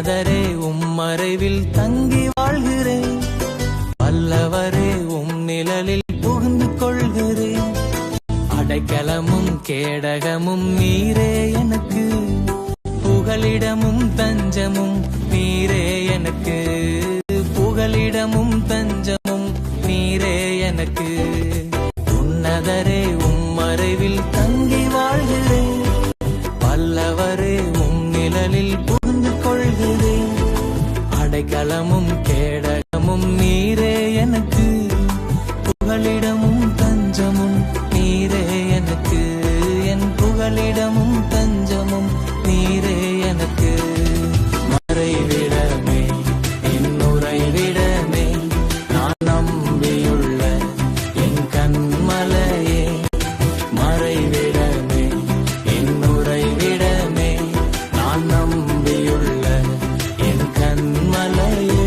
உன்னதரே மறைவில் தங்கி வாழ்கிறேன். வல்லவரே நிழலில் புகுந்து கொள்கிறேன். அடைக்கலமும் கேடகமும் நீரே எனக்கு, புகலிடமும் தஞ்சமும் நீரே எனக்கு, புகலிடமும் தஞ்சமும் நீரே எனக்கு. உன்னதரே மறைவில் தங்கி வாழ்கிறேன். வல்லவரே நிழலில் புகுந்து கொள்கிறேன். அடைக்கலமும் கேடகமும் நீரே எனக்கு, புகலிடமும் தஞ்சமும் நீரே எனக்கு, என் புகலிடமும் தஞ்சமும் நீரே எனக்கு. மறைவிடமே என்னுறைவிடமே, நான் நம்பியுள்ள என் கண்மலையே. மறைவிடமே என்னுறைவிடமே, நான் நம்பியுள்ள என் கண்மலையே.